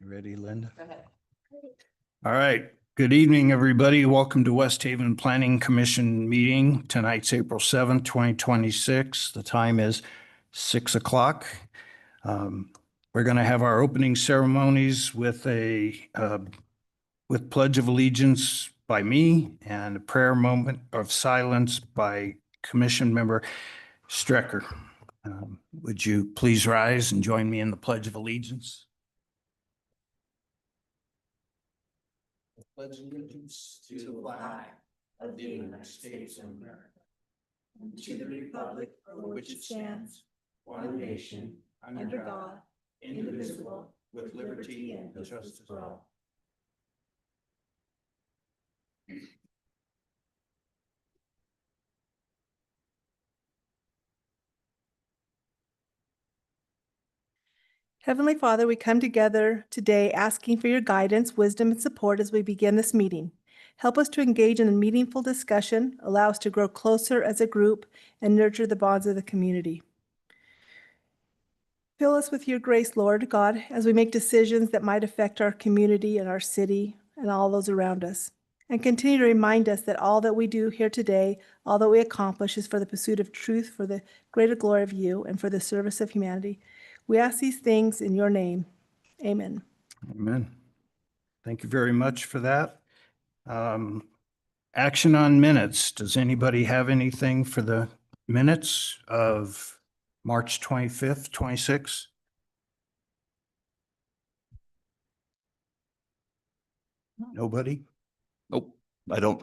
You ready, Linda? Go ahead. All right. Good evening, everybody. Welcome to West Haven Planning Commission meeting. Tonight's April 7th, 2026. The time is 6 o'clock. We're going to have our opening ceremonies with with Pledge of Allegiance by me and a prayer moment of silence by Commission Member Strecker. Would you please rise and join me in the Pledge of Allegiance? Pledge allegiance to the flag of the United States of America, and to the republic for which it stands, one nation, under God, indivisible, with liberty and justice for all. Heavenly Father, we come together today asking for your guidance, wisdom, and support as we begin this meeting. Help us to engage in a meaningful discussion, allow us to grow closer as a group, and nurture the bonds of the community. Fill us with your grace, Lord God, as we make decisions that might affect our community and our city and all those around us. And continue to remind us that all that we do here today, all that we accomplish is for the pursuit of truth, for the greater glory of you, and for the service of humanity. We ask these things in your name. Amen. Amen. Thank you very much for that. Action on minutes. Does anybody have anything for the minutes of March 25th, 26th? Nobody? Nope, I don't.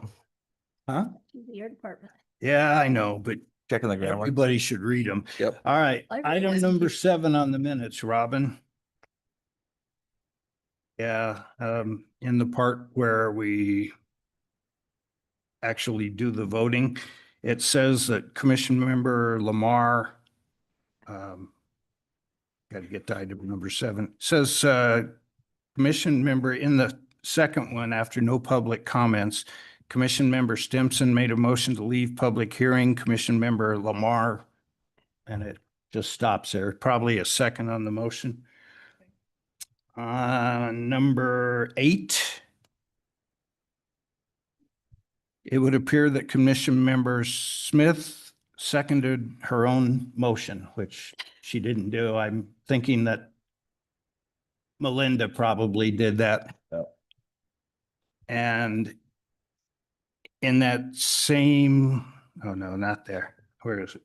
Huh? Your department. Yeah, I know, but Checking the grammar. everybody should read them. Yep. All right, Library item doesn't number keep- 7 on the minutes, Robin. Yeah, in the part where we actually do the voting, it says that Commission Member Lamar, got to get to item number 7, says, Commission Member in the second one, after no public comments, Commission Member Stimson made a motion to leave public hearing. Commission Member Lamar, and it just stops there. Probably a second on the motion. Number 8. It would appear that Commission Member Smith seconded her own motion, which she didn't do. I'm thinking that Melinda probably did that. And in that same, oh no, not there. Where is it?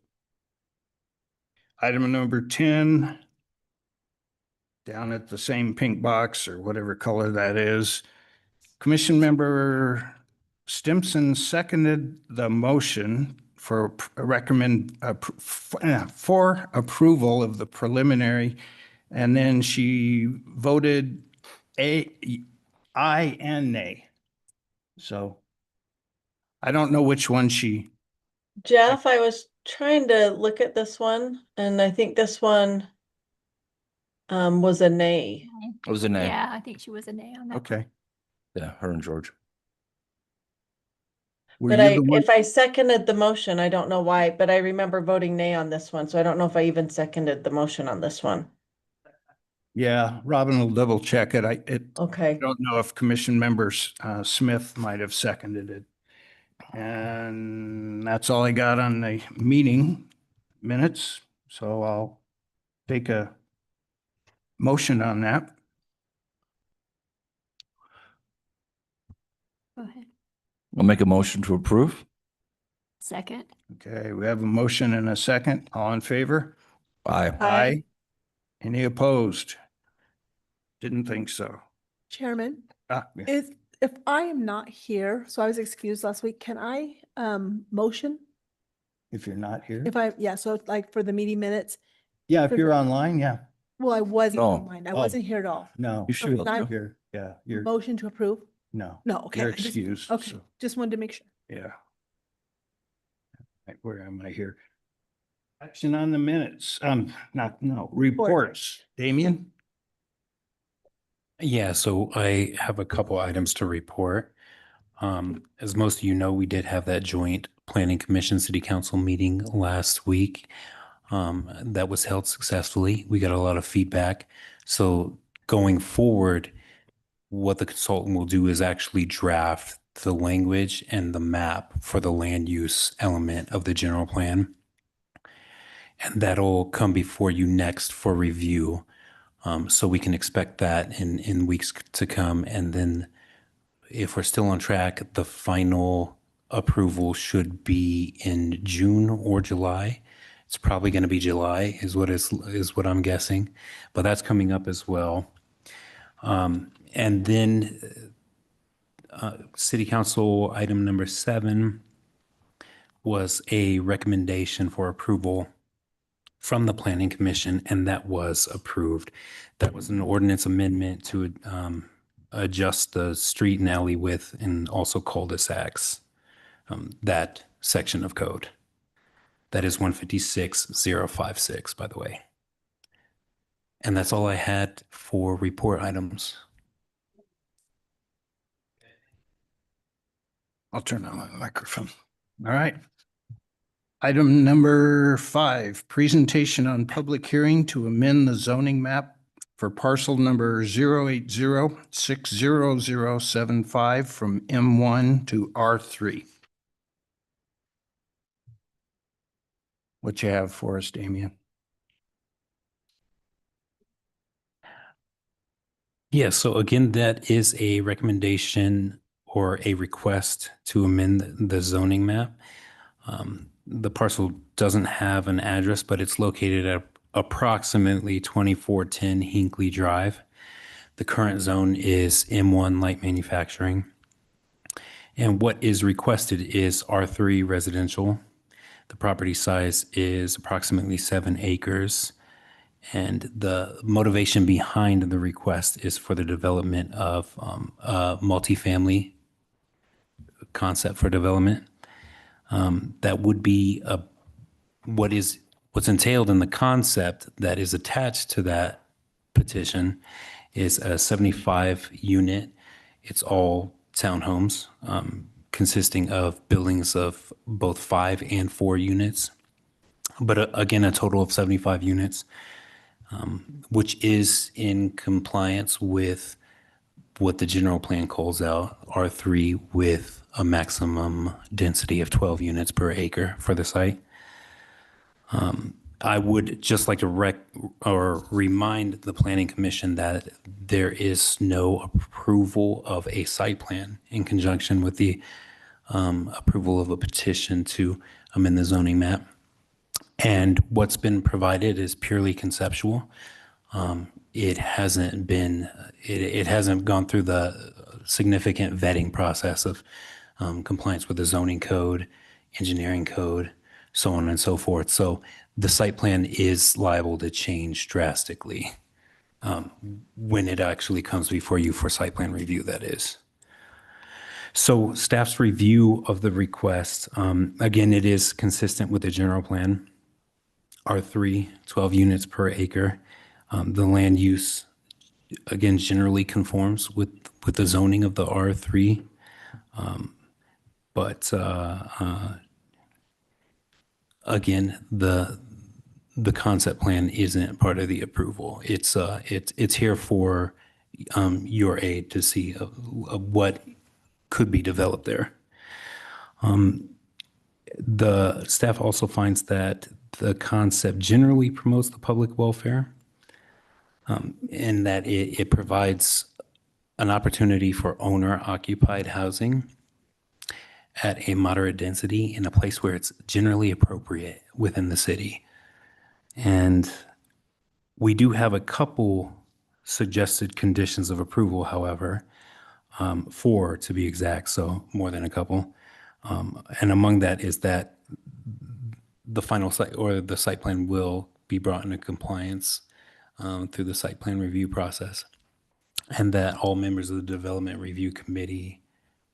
Item number 10, down at the same pink box or whatever color that is. Commission Member Stimson seconded the motion for for approval of the preliminary, and then she voted aye and nay. So I don't know which one she, Jeff, I was trying to look at this one, and I think this one was a nay. It was a nay. Yeah, I think she was a nay on that. okay. Yeah, her and George. Were But you the one- if I seconded the motion, I don't know why, but I remember voting nay on this one, so I don't know if I even seconded the motion on this one. Yeah, Robin will double check it. I Okay. don't know if Commission Members Smith might have seconded it. And that's all I got on the meeting minutes. So I'll take a motion on that. Go ahead. I'll make a motion to approve. Second. Okay, we have a motion and a second. All in favor? Aye. Aye. Any opposed? Didn't think so. Chairman, Ah, yeah. if I am not here, so I was excused last week, can I motion? If you're not here. So like for the meeting minutes, Yeah, if you're online, yeah. well, I wasn't No. online. I Oh. wasn't here at all. No. You should. I- You're, yeah, you're, Motion to approve? no, No, okay. you're I just- excused. Okay, so, just wanted to make sure. Yeah. Right, where am I here? Action on the minutes, reports. Damian? Yeah, so I have a couple items to report. As most of you know, we did have that joint Planning Commission City Council meeting last week. That was held successfully. We got a lot of feedback. So going forward, what the consultant will do is actually draft the language and the map for the land use element of the general plan. And that'll come before you next for review. So we can expect that in weeks to come. And then if we're still on track, the final approval should be in June or July. It's probably going to be July is what I'm guessing, but that's coming up as well. And then City Council item number 7 was a recommendation for approval from the Planning Commission, and that was approved. That was an ordinance amendment to adjust the street and alley width and also cul-de-sacs, that section of code. That is 156056, by the way. And that's all I had for report items. I'll turn on my microphone. All right. Item number 5, presentation on public hearing to amend the zoning map for parcel number 080-60075 from M1 to R3. What you have for us, Damian? Yeah, so again, that is a recommendation or a request to amend the zoning map. The parcel doesn't have an address, but it's located at approximately 2410 Hinckley Drive. The current zone is M1 light manufacturing. And what is requested is R3 residential. The property size is approximately 7 acres. And the motivation behind the request is for the development of a multifamily concept for development. That would be what's entailed in the concept that is attached to that petition is a 75 unit. It's all townhomes consisting of buildings of both 5 and 4 units, but again, a total of 75 units, which is in compliance with what the general plan calls out R3 with a maximum density of 12 units per acre for the site. I would just like to remind the Planning Commission that there is no approval of a site plan in conjunction with the approval of a petition to amend the zoning map. And what's been provided is purely conceptual. It hasn't gone through the significant vetting process of compliance with the zoning code, engineering code, so on and so forth. So the site plan is liable to change drastically when it actually comes before you for site plan review, that is. So staff's review of the request, again, it is consistent with the general plan. R3, 12 units per acre. The land use, again, generally conforms with the zoning of the R3. But again, the concept plan isn't part of the approval. It's here for your aid to see what could be developed there. The staff also finds that the concept generally promotes the public welfare, in that it provides an opportunity for owner-occupied housing at a moderate density in a place where it's generally appropriate within the city. And we do have a couple suggested conditions of approval, however, 4 to be exact, so more than a couple. And among that is that the final site or the site plan will be brought into compliance through the site plan review process, and that all members of the Development Review Committee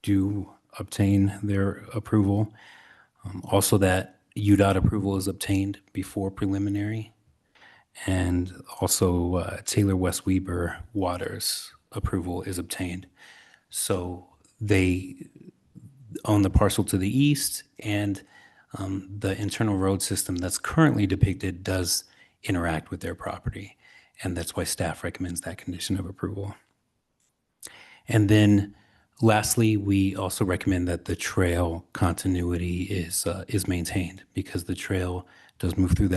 do obtain their approval. Also that UDOT approval is obtained before preliminary, and also Taylor West Weber Waters approval is obtained. So they own the parcel to the east, and the internal road system that's currently depicted does interact with their property. And that's why staff recommends that condition of approval. And then lastly, we also recommend that the trail continuity is maintained, because the trail does move through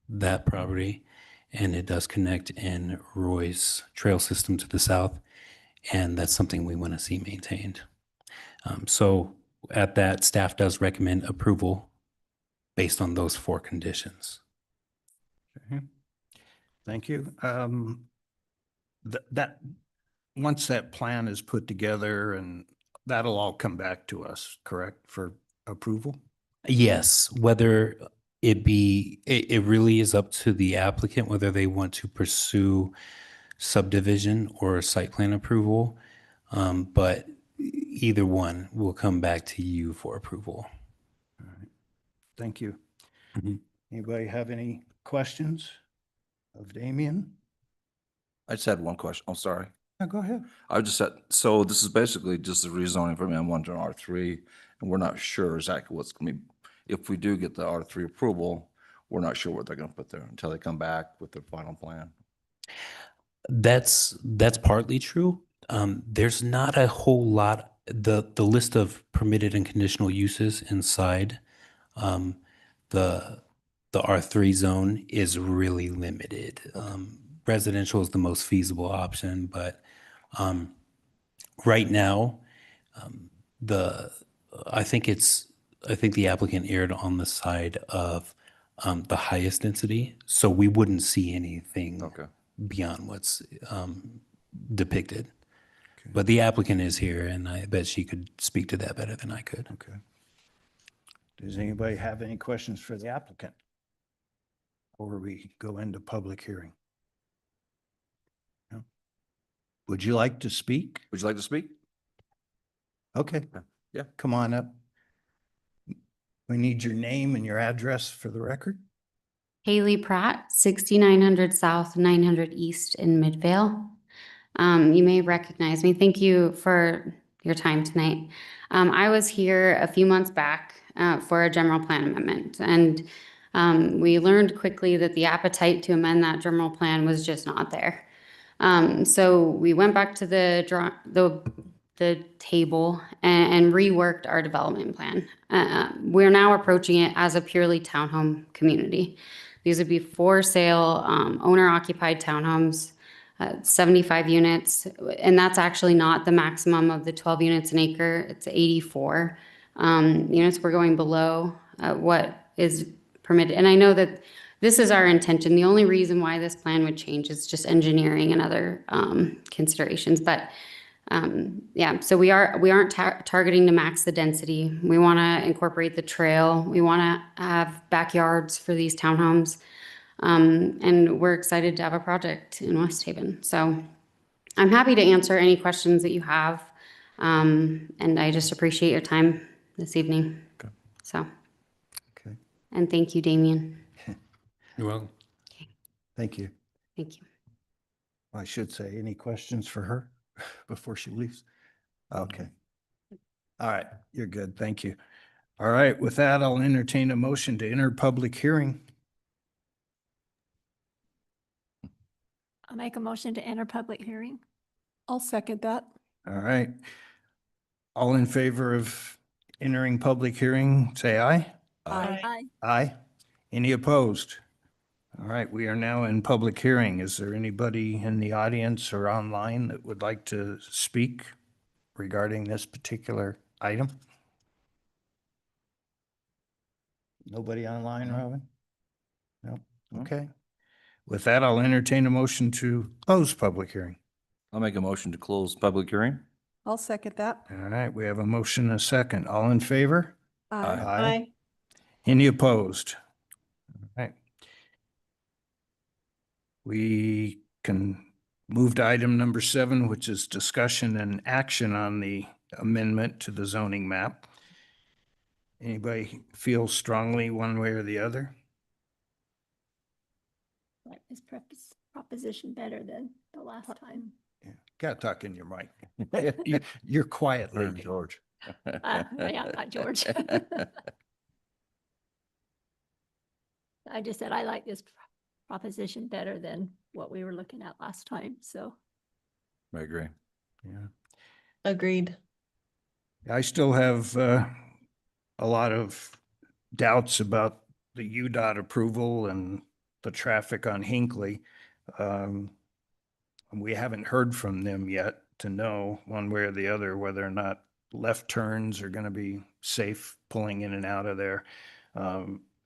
that property, and it does connect in Roy's trail system to the south, and that's something we want to see maintained. So at that, staff does recommend approval based on those 4 conditions. Okay. Thank you. That, once that plan is put together, and that'll all come back to us, correct, for approval? Yes, whether it really is up to the applicant whether they want to pursue subdivision or site plan approval. But either one will come back to you for approval. All right. Thank you. Mhm. Anybody have any questions of Damien? I just had one question. I'm sorry. Go ahead. I just said, so this is basically just a rezoning from M1 to R3, and we're not sure exactly what's going to be. If we do get the R3 approval, we're not sure what they're going to put there until they come back with their final plan. That's partly true. There's not a whole lot. The list of permitted and conditional uses inside the R3 zone is really limited. Residential is the most feasible option, but right now, I think the applicant erred on the side of the highest density, so we wouldn't see anything Okay. beyond what's depicted. But the applicant is here, and I bet she could speak to that better than I could. Okay. Does anybody have any questions for the applicant? Or we go into public hearing? No? Would you like to speak? Would you like to speak? Okay. Yeah. Come on up. We need your name and your address for the record. Haley Pratt, 6900 South, 900 East in Midvale. You may recognize me. Thank you for your time tonight. I was here a few months back for a general plan amendment, and we learned quickly that the appetite to amend that general plan was just not there. So we went back to the table and reworked our development plan. We're now approaching it as a purely townhome community. These would be for sale, owner-occupied townhomes, 75 units, and that's actually not the maximum of the 12 units an acre. It's 84 units. We're going below what is permitted. And I know that this is our intention. The only reason why this plan would change is just engineering and other considerations. But yeah, so we aren't targeting to max the density. We want to incorporate the trail. We want to have backyards for these townhomes. And we're excited to have a project in West Haven. So I'm happy to answer any questions that you have. And I just appreciate your time this evening. Okay. So, Okay. and thank you, Damien. You're welcome. Thank you. Thank you. I should say, any questions for her before she leaves? Okay. All right, you're good. Thank you. All right, with that, I'll entertain a motion to enter public hearing. I'll make a motion to enter public hearing. I'll second that. All right. All in favor of entering public hearing, say aye. Aye. Aye. Any opposed? All right, we are now in public hearing. Is there anybody in the audience or online that would like to speak regarding this particular item? Nobody online, Robin? No? Okay. With that, I'll entertain a motion to close public hearing. I'll make a motion to close public hearing. I'll second that. All right, we have a motion and a second. All in favor? Aye. Aye. Any opposed? All right. We can move to item number 7, which is discussion and action on the amendment to the zoning map. Anybody feel strongly one way or the other? Like this proposition better than the last time. Yeah. Gotta talk in your mic. You're quiet Or lately. George. Yeah, not George. I just said I like this proposition better than what we were looking at last time, so. I agree. Yeah. Agreed. I still have a lot of doubts about the UDOT approval and the traffic on Hinckley. We haven't heard from them yet to know one way or the other whether or not left turns are going to be safe pulling in and out of there.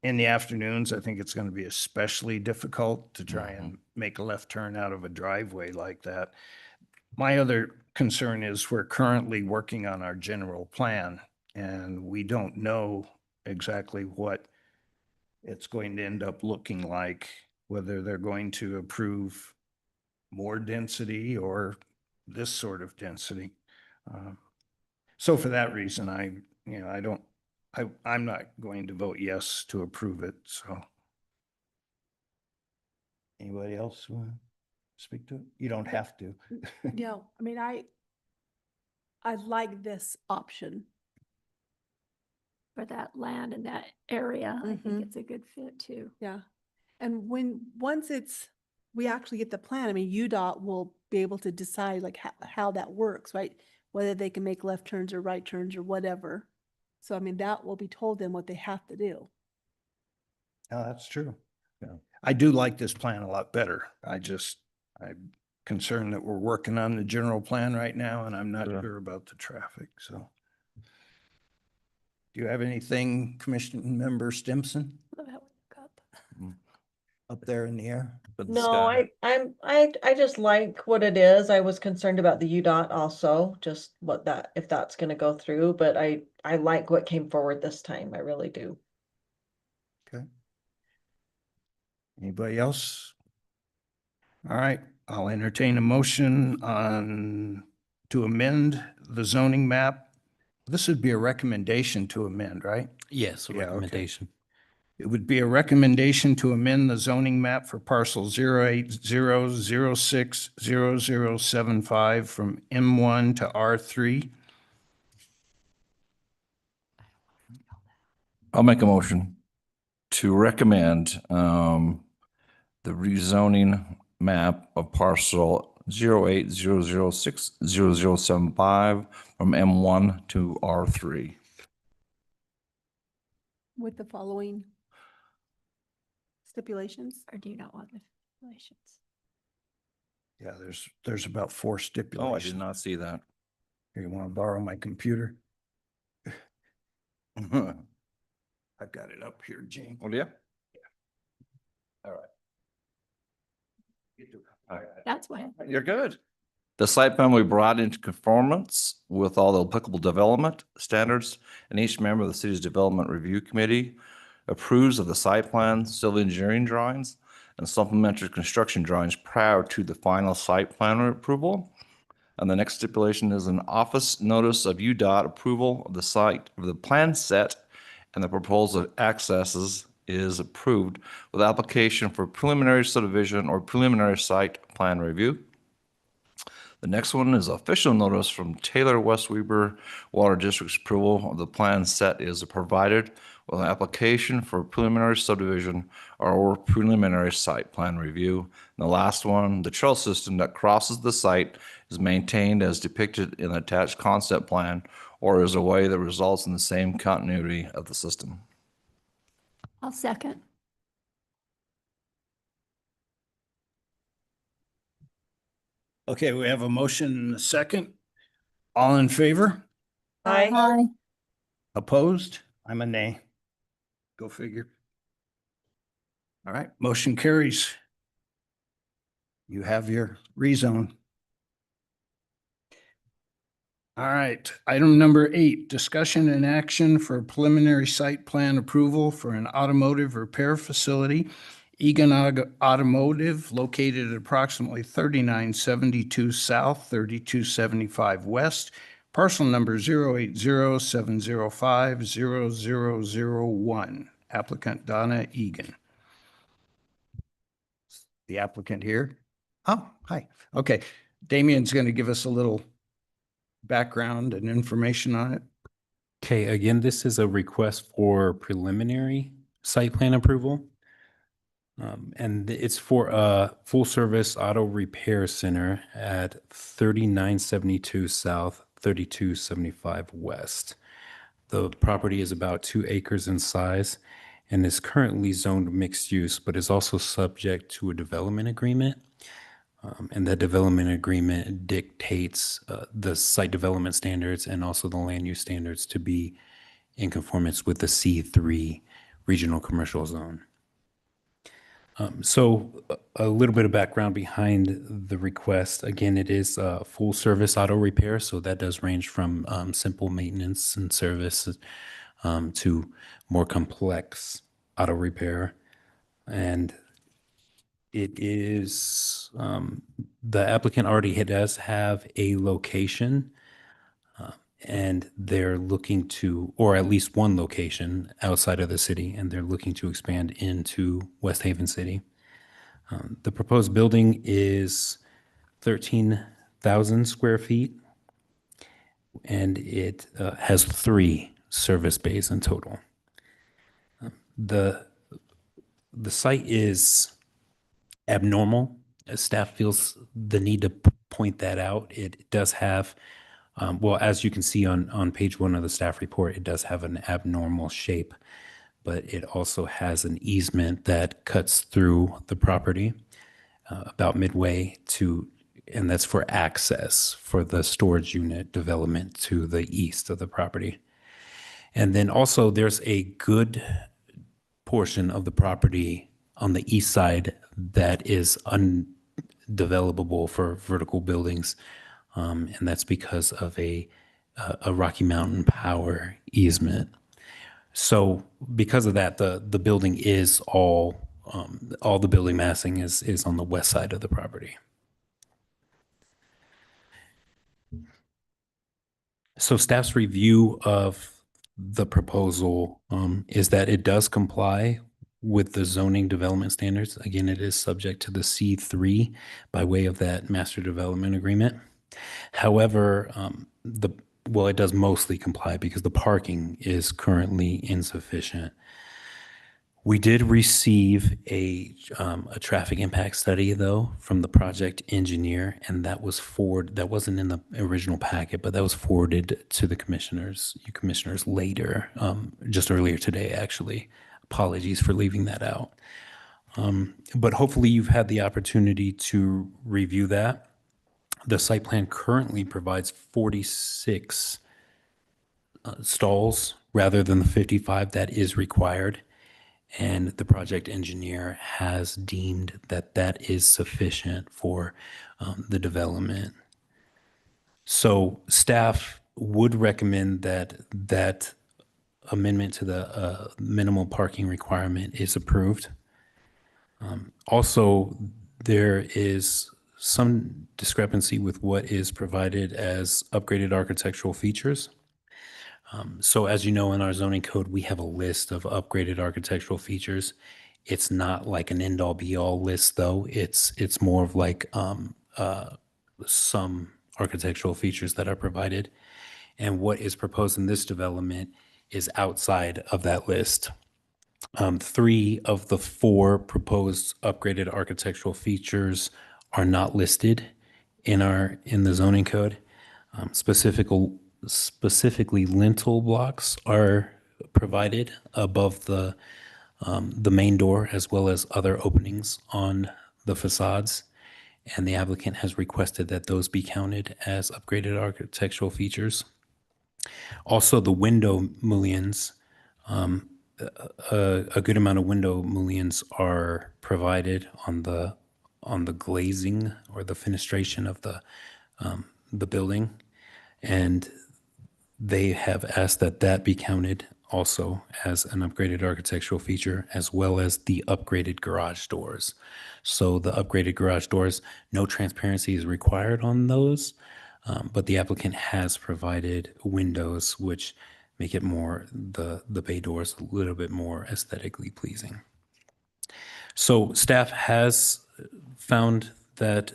In the afternoons, I think it's going to be especially difficult to try and make a left turn out of a driveway like that. My other concern is we're currently working on our general plan and we don't know exactly what it's going to end up looking like, whether they're going to approve more density or this sort of density. So for that reason, I'm not going to vote yes to approve it, so. Anybody else want to speak to it? You don't have to. Yeah, I mean, I like this option. For that land and that area, I Mhm. think it's a good fit too. Yeah. And once we actually get the plan, I mean, UDOT will be able to decide like how that works, right? Whether they can make left turns or right turns or whatever. So, I mean, that will be told them what they have to do. Oh, that's true. Yeah. I do like this plan a lot better. I'm concerned that we're working on the general plan right now and I'm not Sure. sure about the traffic, so. Do you have anything, Commissioner Member Stimson, Love how we look up. up there in the air? But the No, sky- I just like what it is. I was concerned about the UDOT also, just if that's gonna go through, but I like what came forward this time. I really do. Okay. Anybody else? All right, I'll entertain a motion to amend the zoning map. This would be a recommendation to amend, right? Yes, a Yeah, okay. recommendation. It would be a recommendation to amend the zoning map for parcel 080060075 from M1 to R3. I'll make a motion to recommend the rezoning map of parcel 080060075 from M1 to R3. With the following stipulations. Or do you not want the relations? Yeah, there's about 4 Oh, I stipulations. did not see that. Here, you want to borrow my computer? I've got it up here, Gene. Oh, yeah? All right. That's what. You're good. The site plan will be brought into conformance with all the applicable development standards, and each member of the city's development review committee approves of the site plan, civil engineering drawings, and supplementary construction drawings prior to the final site plan approval. And the next stipulation is an office notice of UDOT approval of the site of the plan set and the proposal of accesses is approved with application for preliminary subdivision or preliminary site plan review. The next one is official notice from Taylor West Weber Water District's approval of the plan set is provided with an application for preliminary subdivision or preliminary site plan review. And the last one, the trail system that crosses the site is maintained as depicted in the attached concept plan or is a way that results in the same continuity of the system. I'll second. Okay, we have a motion and a second. All in favor? Aye. Opposed? I'm a nay. Go figure. All right, motion carries. You have your rezone. All right, item number 8, discussion and action for preliminary site plan approval for an automotive repair facility, Egan Automotive, located at approximately 3972 South, 3275 West, parcel number 08070500001, applicant Donna Egan. The applicant here? Oh, hi. Okay, Damien's going to give us a little background and information on it. Okay, again, this is a request for preliminary site plan approval. And it's for a full-service auto repair center at 3972 South, 3275 West. The property is about 2 acres in size and is currently zoned mixed use, but is also subject to a development agreement. And that development agreement dictates the site development standards and also the land use standards to be in conformance with the C3 regional commercial zone. So a little bit of background behind the request. Again, it is full service auto repair, so that does range from simple maintenance and service to more complex auto repair. And it is, the applicant already does have a location, and they're looking to, or at least one location outside of the city, and they're looking to expand into West Haven City. The proposed building is 13,000 square feet, and it has 3 service bays in total. The site is abnormal. Staff feels the need to point that out. It does have, well, as you can see on page 1 of the staff report, it does have an abnormal shape, but it also has an easement that cuts through the property about midway to, and that's for access for the storage unit development to the east of the property. And then also there's a good portion of the property on the east side that is undevelopable for vertical buildings. And that's because of a Rocky Mountain Power easement. So because of that, the building is all the building massing is on the west side of the property. So staff's review of the proposal is that it does comply with the zoning development standards. Again, it is subject to the C3 by way of that master development agreement. However, it does mostly comply because the parking is currently insufficient. We did receive a traffic impact study though from the project engineer, and that wasn't in the original packet, but that was forwarded to the commissioners later, just earlier today, actually. Apologies for leaving that out. But hopefully you've had the opportunity to review that. The site plan currently provides 46 stalls rather than the 55 that is required. And the project engineer has deemed that that is sufficient for the development. So staff would recommend that amendment to the minimal parking requirement is approved. Also, there is some discrepancy with what is provided as upgraded architectural features. So as you know, in our zoning code, we have a list of upgraded architectural features. It's not like an end-all be-all list, though. It's more of like some architectural features that are provided. And what is proposed in this development is outside of that list. 3 of the 4 proposed upgraded architectural features are not listed in the zoning code. Specifically, lintel blocks are provided above the main door as well as other openings on the facades. And the applicant has requested that those be counted as upgraded architectural features. Also, the window mullions, a good amount of window mullions are provided on the glazing or the fenestration of the building. And they have asked that be counted also as an upgraded architectural feature, as well as the upgraded garage doors. So the upgraded garage doors, no transparency is required on those, but the applicant has provided windows which make it more, the bay doors a little bit more aesthetically pleasing. So staff has found that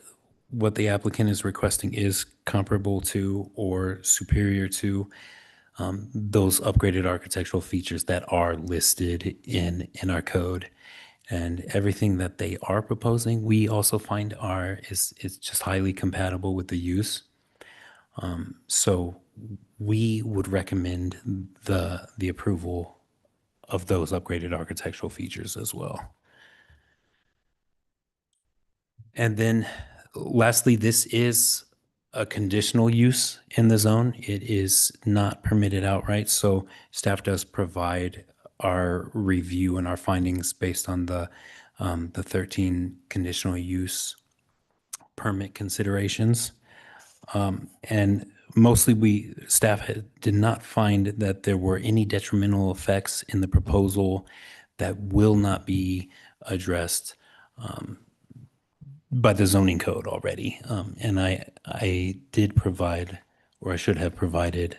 what the applicant is requesting is comparable to or superior to those upgraded architectural features that are listed in our code. And everything that they are proposing, we also find is just highly compatible with the use. So we would recommend the approval of those upgraded architectural features as well. And then lastly, this is a conditional use in the zone. It is not permitted outright. So staff does provide our review and our findings based on the 13 conditional use permit considerations. And mostly staff did not find that there were any detrimental effects in the proposal that will not be addressed by the zoning code already. And I did provide, or I should have provided,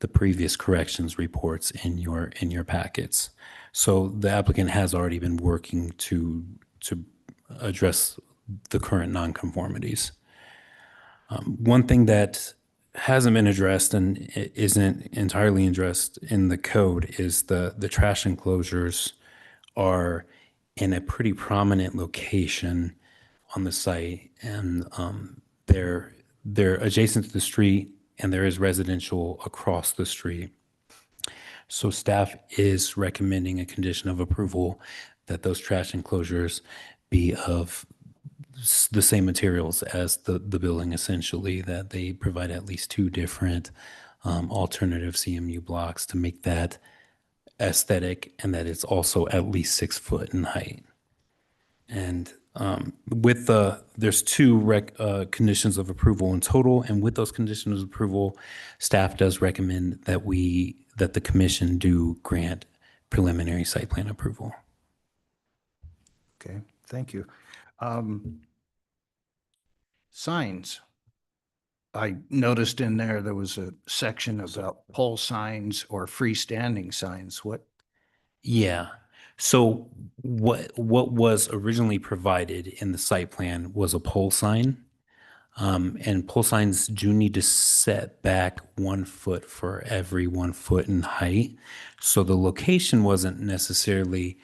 the previous corrections reports in your packets. So the applicant has already been working to address the current nonconformities. One thing that hasn't been addressed and isn't entirely addressed in the code is the trash enclosures are in a pretty prominent location on the site, and they're adjacent to the street, and there is residential across the street. So staff is recommending a condition of approval that those trash enclosures be of the same materials as the building, essentially, that they provide at least 2 different alternative CMU blocks to make that aesthetic, and that it's also at least 6 foot in height. And there's 2 conditions of approval in total, and with those conditions of approval, staff does recommend that the commission do grant preliminary site plan approval. Okay, thank you. Signs. I noticed in there was a section about pole signs or freestanding signs. What? Yeah. So what was originally provided in the site plan was a pole sign. And pole signs do need to set back 1 foot for every 1 foot in height. So the location wasn't necessarily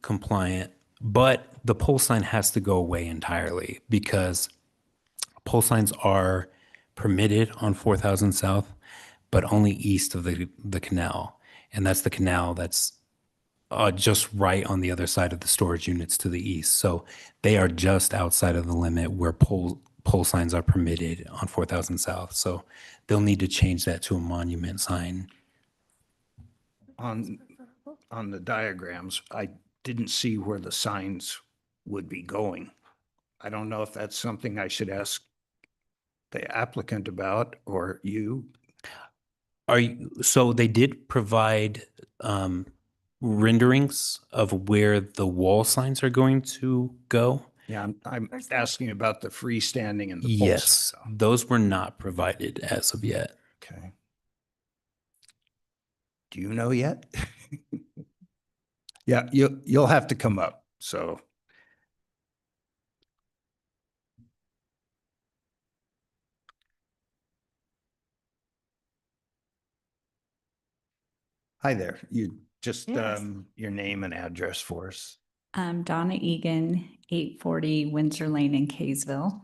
compliant, but the pole sign has to go away entirely because pole signs are permitted on 4000 South, but only east of the canal. And that's the canal that's just right on the other side of the storage units to the east. So they are just outside of the limit where pole signs are permitted on 4000 South. So they'll need to change that to a monument sign. On the diagrams, I didn't see where the signs would be going. I don't know if that's something I should ask the applicant about or you. So they did provide renderings of where the wall signs are going to go. Yeah, I'm Where's that? asking about the freestanding and the pole Yes, sign. those were not provided as of yet. Okay. Do you know yet? Yeah, you'll have to come up, so. Hi there, you just, Yes. your name and address for us. Donna Egan, 840 Windsor Lane in Kaysville.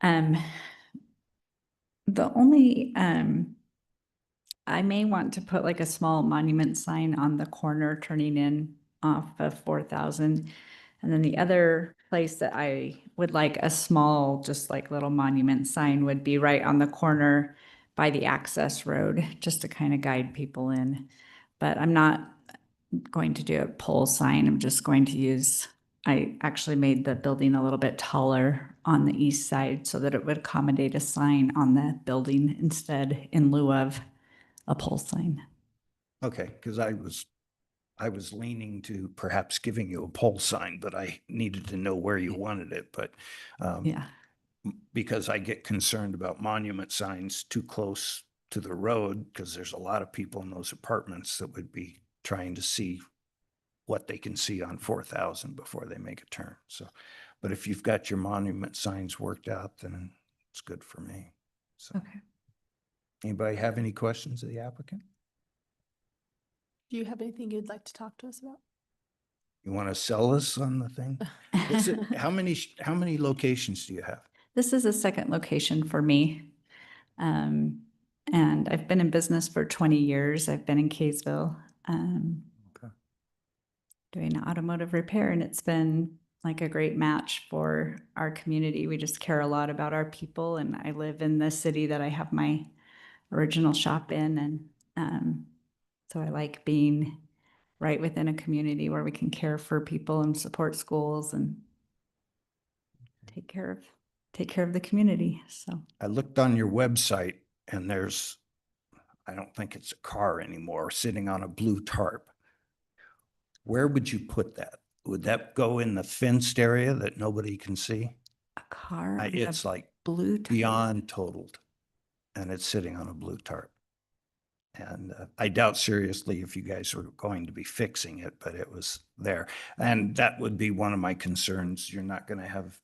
The only, I may want to put like a small monument sign on the corner turning in off of 4000. And then the other place that I would like a small, just like little monument sign would be right on the corner by the access road, just to kind of guide people in. But I'm not going to do a pole sign. I'm just going to use, I actually made the building a little bit taller on the east side so that it would accommodate a sign on the building instead in lieu of a pole sign. Okay, because I was leaning to perhaps giving you a pole sign, but I needed to know where you wanted it, but Yeah. because I get concerned about monument signs too close to the road, because there's a lot of people in those apartments that would be trying to see what they can see on 4000 before they make a turn. So, but if you've got your monument signs worked out, then it's good for me. So, Okay. anybody have any questions of the applicant? Do you have anything you'd like to talk to us about? You want to sell us on the thing? Is it, how many locations do you have? This is a second location for me. And I've been in business for 20 years. I've been in Kaysville, Okay. doing automotive repair, and it's been like a great match for our community. We just care a lot about our people, and I live in the city that I have my original shop in, and so I like being right within a community where we can care for people and support schools and take care of the community. So I looked on your website and there's, I don't think it's a car anymore, sitting on a blue tarp. Where would you put that? Would that go in the fenced area that nobody can see? a car, with It's a like blue tarp. beyond totaled and it's sitting on a blue tarp. And I doubt seriously if you guys were going to be fixing it, but it was there. And that would be one of my concerns. You're not going to have,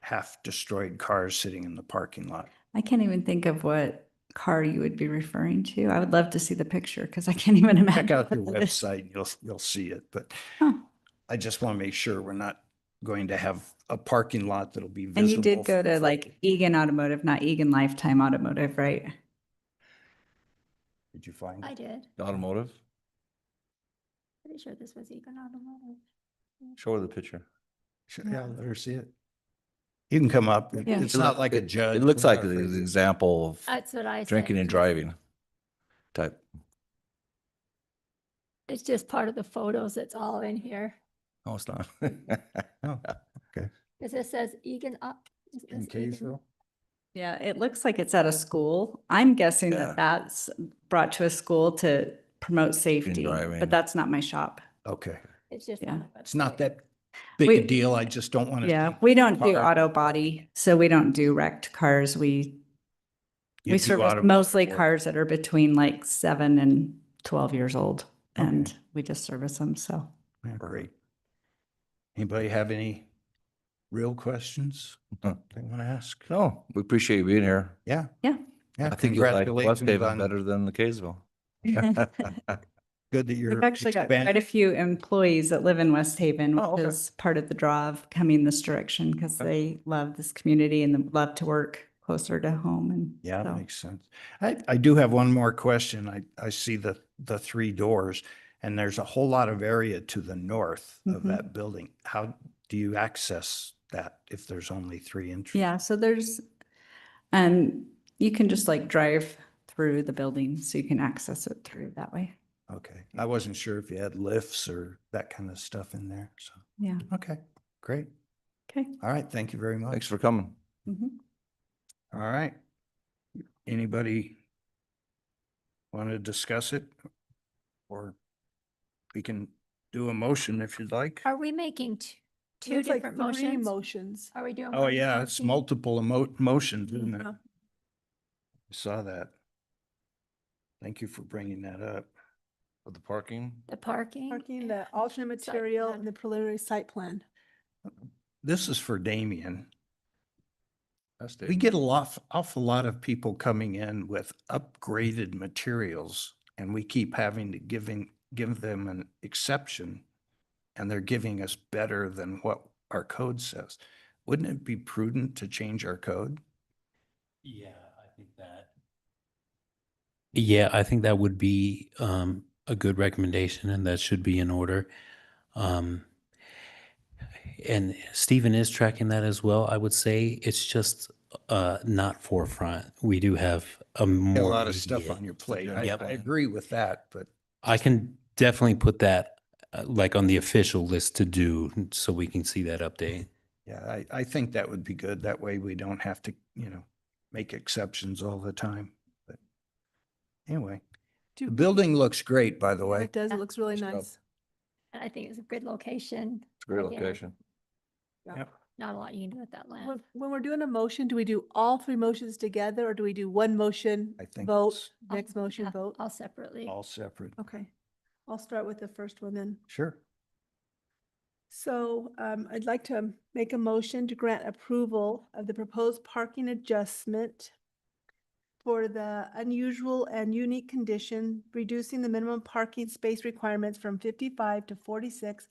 half destroyed cars sitting in the parking lot. I can't even think of what car you would be referring to. I would love to see the picture because I can't even imagine. Check out your what it is. website, you'll see it, but Huh. I just want to make sure we're not going to have a parking lot that'll be visible. And you did go to for- like Egan Automotive, not Egan Lifetime Automotive, right? Did you find I it? did. Automotive, Pretty sure this was Egan Automotive. show her the picture. Yeah, let her see it. You can come up. Yeah. It's not like a judge. It looks We're like not an afraid to- example of That's what I said. drinking and driving type. It's just part of the photos that's all in here. No, it's not. Oh, Because it says Egan up. in Kaysville? Yeah, it looks like it's at a school. I'm guessing Yeah. that that's brought to a school to promote safety, driving. but that's not my shop. Okay. It's just. Yeah. on the It's not website. that big We- a deal. I just don't want to. Yeah, we don't do car. auto body, so we don't do wrecked cars. We service mostly cars that are between like 7 and 12 years old, and Okay. we just service them, so. Great. Anybody have any real questions Huh. they want to ask? No, we appreciate you being here. Yeah. Yeah. Yeah, I think you like West congratulations Haven on, better than the Kaysville. good that you're. We've actually got quite a expanding. few employees that live in West Haven, Oh, which okay. is part of the draw of coming this direction because they love this community and they love to work closer to home. And Yeah, that so- makes sense. I do have one more question. I see the three doors and there's a whole lot of area to the north of Mhm. that building. How do you access that if there's only three entries? Yeah, so there's, you can just like drive through the building so you can access it through that way. Okay. I wasn't sure if you had lifts or that kind of stuff in there. So, Yeah. okay, great. Okay. All right. Thank you very much. Thanks for coming. Mhm. All right. Anybody want to discuss it? Or we can do a motion if you'd like. Are we making two Looks like different 3 motions? motions. Are we doing? Oh, one yeah, it's motion? multiple motions, isn't it? Yeah. I saw that. Thank you for bringing that up. With the parking, The parking. Parking, the and alternate site material plan. and the preliminary site plan. This is for Damien. that's We get awful lot of people coming in with upgraded materials and we keep having to give them an exception. And they're giving us better than what our code says. Wouldn't it be prudent to change our code? Yeah, I think that. Yeah, I think that would be a good recommendation and that should be in order. And Stephen is tracking that as well. I would say it's just not forefront. We do have a A more lot of stuff immediate- on your plate. I Yep. I agree with that, but I can definitely put that like on the official list to do so we can see that update. yeah, I think that would be good. That way we don't have to, make exceptions all the time. But anyway, Do- the building looks great, by the Yeah, way. It does, it Yeah. looks really Good nice. And I think it's a good location. It's a great Again, location. Yep. Not a lot you can do with that land. When we're doing a motion, do we do all 3 motions together or do we do one motion, I think vote, it's I'll- next motion, yeah, vote? All separately. all separate. Okay, I'll start with the first one then. Sure. So I'd like to make a motion to grant approval of the proposed parking adjustment for the unusual and unique condition, reducing the minimum parking space requirements from 55 to 46,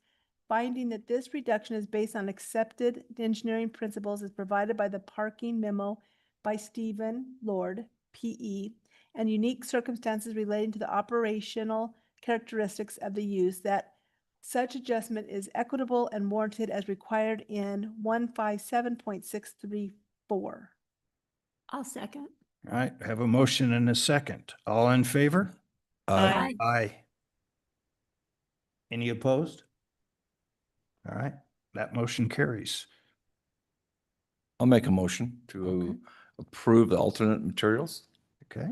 finding that this reduction is based on accepted engineering principles as provided by the parking memo by Stephen Lord, P.E., and unique circumstances relating to the operational characteristics of the use, that such adjustment is equitable and warranted as required in 157.634. I'll second. All right, I have a motion and a second. All in favor? Aye. Aye. Any opposed? All right, that motion carries. I'll make a motion to approve the alternate materials. Okay,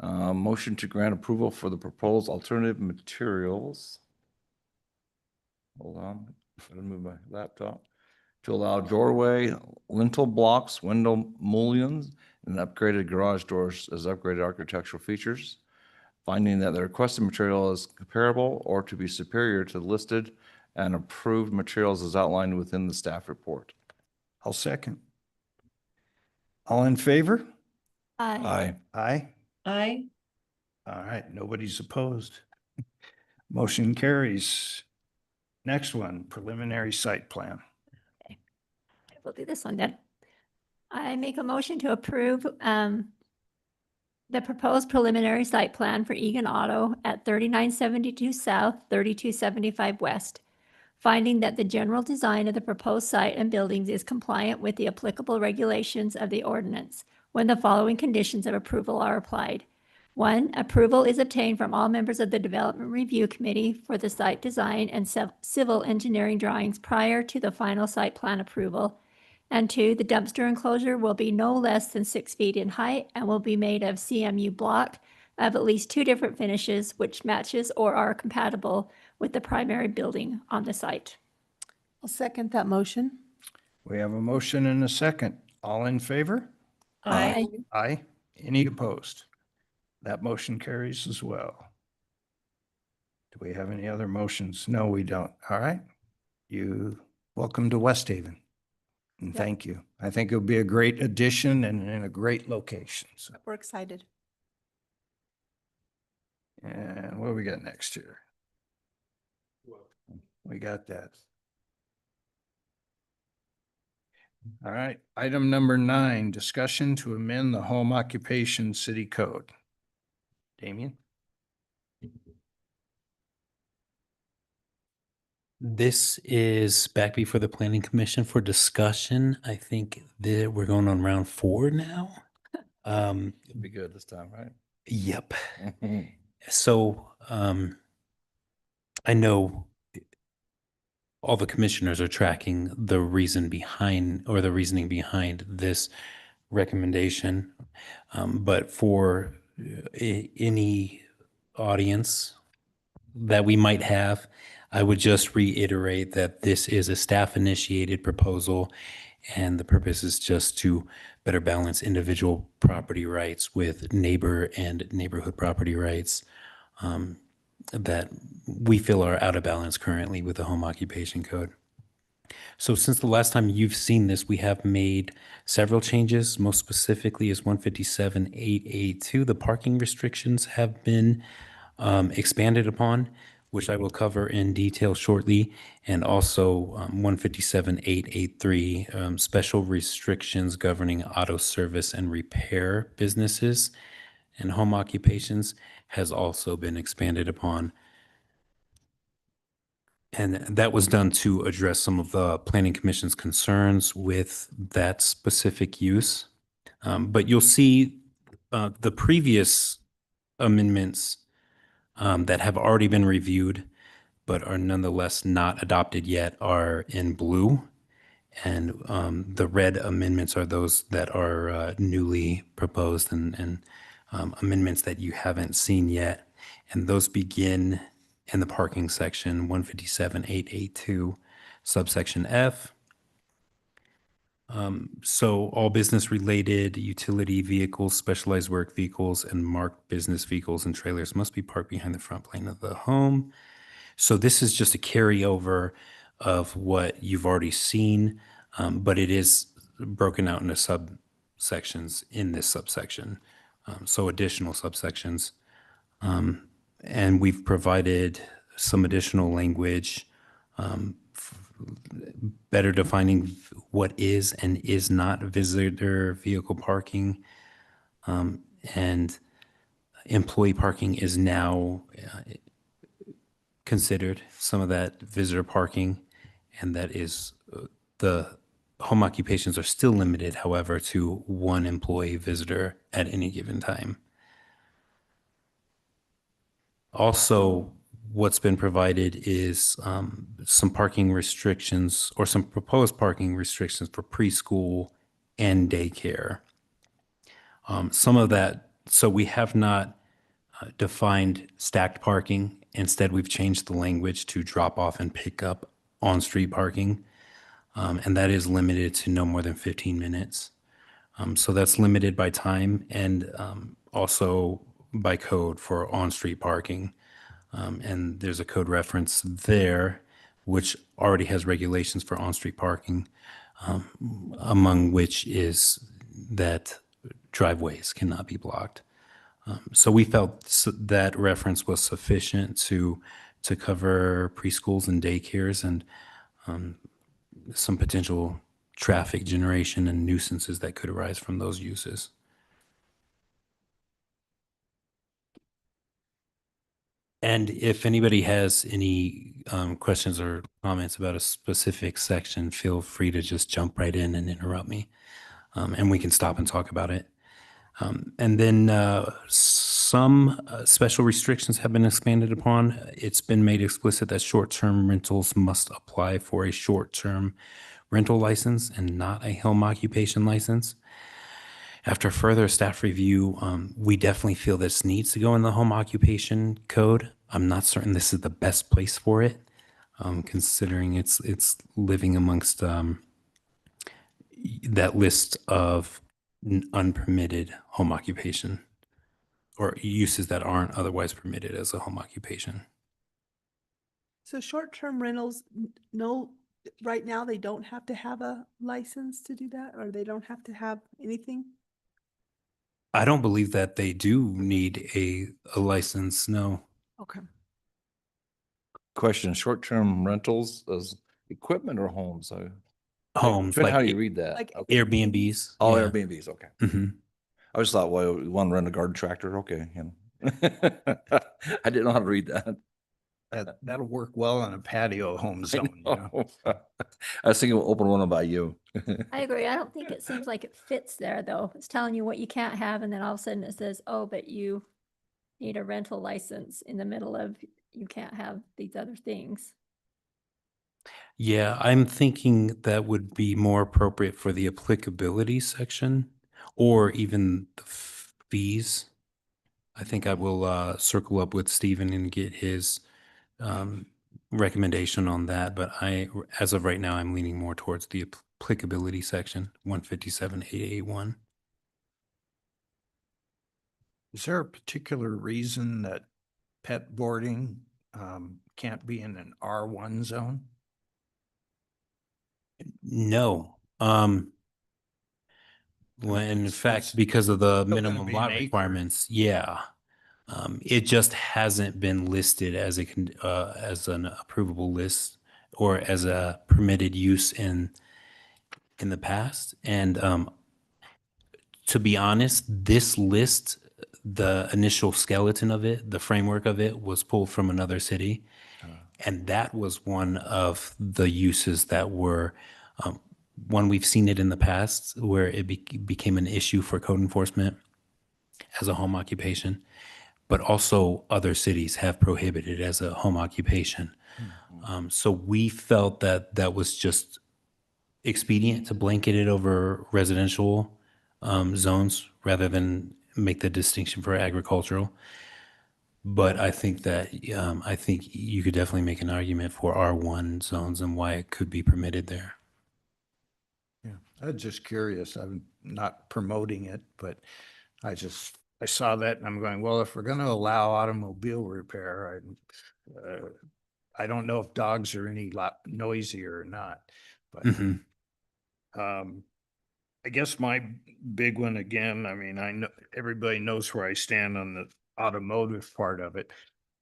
Motion to grant approval for the proposed alternative materials. Hold on, gotta move my laptop. To allow doorway, lintel blocks, window mullions, and upgraded garage doors as upgraded architectural features. Finding that the requested material is comparable or to be superior to the listed and approved materials as outlined within the staff report. I'll second. All in favor? Aye. Aye. Aye. All right, nobody's opposed. Motion carries. Next one, preliminary site plan. We'll do this one then. I make a motion to approve the proposed preliminary site plan for Egan Auto at 3972 South, 3275 West, finding that the general design of the proposed site and buildings is compliant with the applicable regulations of the ordinance when the following conditions of approval are applied. 1, approval is obtained from all members of the Development Review Committee for the site design and civil engineering drawings prior to the final site plan approval. And 2, the dumpster enclosure will be no less than 6 feet in height and will be made of CMU block of at least 2 different finishes which matches or are compatible with the primary building on the site. I'll second that motion. We have a motion and a second. All in favor? Aye. Aye. Any opposed? That motion carries as well. Do we have any other motions? No, we don't. All right. Welcome to West Haven. And Yep. thank you. I think it'll be a great addition and in a great location. So, We're excited. and what do we got next here? We got that. All right. Item number 9, discussion to amend the home occupation city code. Damien? This is back before the planning commission for discussion. I think that we're going on round 4 now. It'd be good this time, right? Yep. So, I know all the commissioners are tracking the reason behind, or the reasoning behind this recommendation. But for any audience that we might have, I would just reiterate that this is a staff-initiated proposal, and the purpose is just to better balance individual property rights with neighbor and neighborhood property rights that we feel are out of balance currently with the home occupation code. So since the last time you've seen this, we have made several changes. Most specifically is 157.8A2. The parking restrictions have been expanded upon, which I will cover in detail shortly, and also 157.883, special restrictions governing auto service and repair businesses and home occupations has also been expanded upon. And that was done to address some of the Planning Commission's concerns with that specific use. But you'll see the previous amendments that have already been reviewed but are nonetheless not adopted yet are in blue. And the red amendments are those that are newly proposed and amendments that you haven't seen yet. And those begin in the parking section, 157.882, subsection F. So all business-related utility vehicles, specialized work vehicles, and marked business vehicles and trailers must be parked behind the front plane of the home. So this is just a carryover of what you've already seen, but it is broken out into subsections in this subsection. so additional subsections. And we've provided some additional language, better defining what is and is not visitor vehicle parking. And employee parking is now considered some of that visitor parking, and that is the home occupations are still limited, however, to one employee visitor at any given time. Also, what's been provided is some parking restrictions or some proposed parking restrictions for preschool and daycare. Some of that, so we have not defined stacked parking. Instead, we've changed the language to drop off and pick up on-street parking. And that is limited to no more than 15 minutes. So that's limited by time and also by code for on-street parking. And there's a code reference there, which already has regulations for on-street parking, among which is that driveways cannot be blocked. So we felt that reference was sufficient to cover preschools and daycares and some potential traffic generation and nuisances that could arise from those uses. And if anybody has any questions or comments about a specific section, feel free to just jump right in and interrupt me, and we can stop and talk about it. And then some special restrictions have been expanded upon. It's been made explicit that short-term rentals must apply for a short-term rental license and not a home occupation license. After further staff review, we definitely feel this needs to go in the home occupation code. I'm not certain this is the best place for it, considering it's living amongst that list of unpermitted home occupation or uses that aren't otherwise permitted as a home occupation. So short-term rentals, no, right now they don't have to have a license to do that, or they don't have to have anything? I don't believe that they do need a license, no. Okay. Question, short-term rentals as equipment or homes? Homes, Depending like how you read that. like Okay. Airbnbs. Oh, yeah. Airbnbs, okay. Mhm. I just thought, well, you want to rent a garden tractor? Okay, you know. I didn't know how to read that. That'll work well in a patio home zone, you know? I was thinking we'll open one by you. I agree. I don't think it seems like it fits there, though. It's telling you what you can't have, and then all of a sudden it says, oh, but you need a rental license in the middle of you can't have these other things. Yeah, I'm thinking that would be more appropriate for the applicability section or even the fees. I think I will circle up with Stephen and get his recommendation on that. But as of right now, I'm leaning more towards the applicability section, 157.881. Is there a particular reason that pet boarding can't be in an R1 zone? No. Well, in It's fact, because of the gonna minimum be an lot acre. requirements, yeah. It just hasn't been listed as as an approvable list or as a permitted use in the past. And to be honest, this list, the initial skeleton of it, the framework of it was pulled from another city. And that was one of the uses that were, one we've seen it in the past where it became an issue for code enforcement as a home occupation, but also other cities have prohibited it as a home occupation. So we felt that that was just expedient to blanket it over residential zones rather than make the distinction for agricultural. But I think that I think you could definitely make an argument for R1 zones and why it could be permitted there. Yeah, I was just curious. I'm not promoting it, but I saw that and I'm going, well, if we're going to allow automobile repair, I don't know if dogs are any lot noisier or not, but Mhm. I guess my big one again, I mean, I know, everybody knows where I stand on the automotive part of it.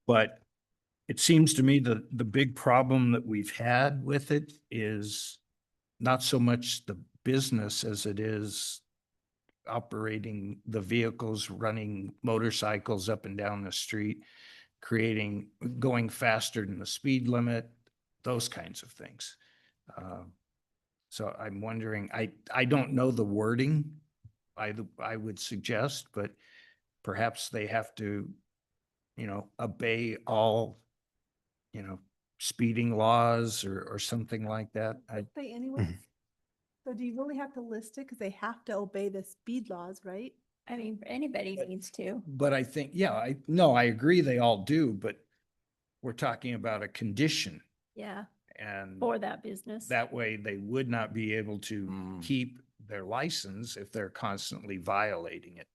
But it seems to me that the big problem that we've had with it is not so much the business as it is operating the vehicles, running motorcycles up and down the street, going faster than the speed limit, those kinds of things. So I'm wondering, I don't know the wording I would suggest, but perhaps they have to, obey all, speeding laws or something like that. Say anyway. So do you really have to list it? Because they have to obey the speed laws, right? I mean, anybody needs to. But I think, yeah, I agree they all do, but we're talking about a condition Yeah, and for that business. that way they would not be able to Mm. keep their license if they're constantly violating it,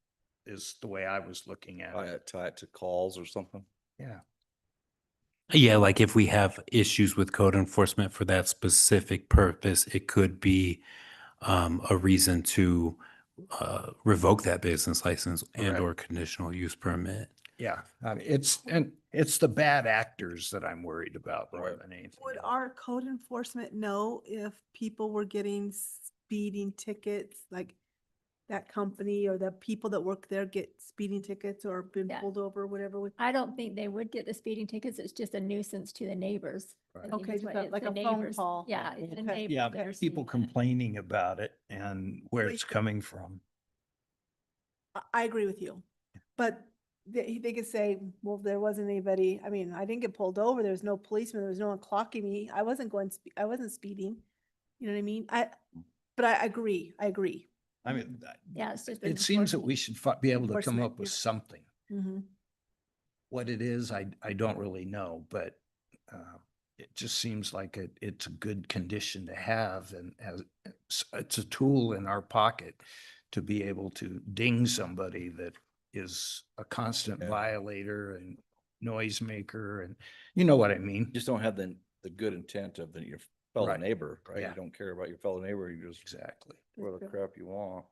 is the way I was looking at it. Tie it to calls or something. Yeah. Yeah, like if we have issues with code enforcement for that specific purpose, it could be a reason to revoke that business license and or conditional use permit. Yeah. I mean, it's the bad actors that I'm worried about more Right. than anything. Would else. our code enforcement know if people were getting speeding tickets, like that company or the people that work there get speeding tickets or been Yeah. pulled over, whatever? I don't think they would get the speeding tickets. It's just a nuisance to the neighbors. I Right. think Okay, is just what- a- it's like the a phone neighbors. call. Yeah, it's the Okay. neighbors Yeah, that are people seeing that. complaining about it and where Well, it's you- coming from. I agree with you, but they could say, well, there wasn't anybody, I mean, I didn't get pulled over, there was no policeman, there was no one clocking me, I wasn't I wasn't speeding. You know what I mean? But I agree. I mean, Yeah, it's just. an it seems that enforcement. we should be able to come Enforcement, up with yeah. something. Mhm. What it is, I don't really know, but it just seems like it's a good condition to have and as it's a tool in our pocket to be able to ding somebody that is a constant Yeah. violator and noisemaker and you know what I mean? Just don't have the good intent of your fellow Right. neighbor, right? Yeah. You don't care about your fellow neighbor, you just Exactly. what the crap you want.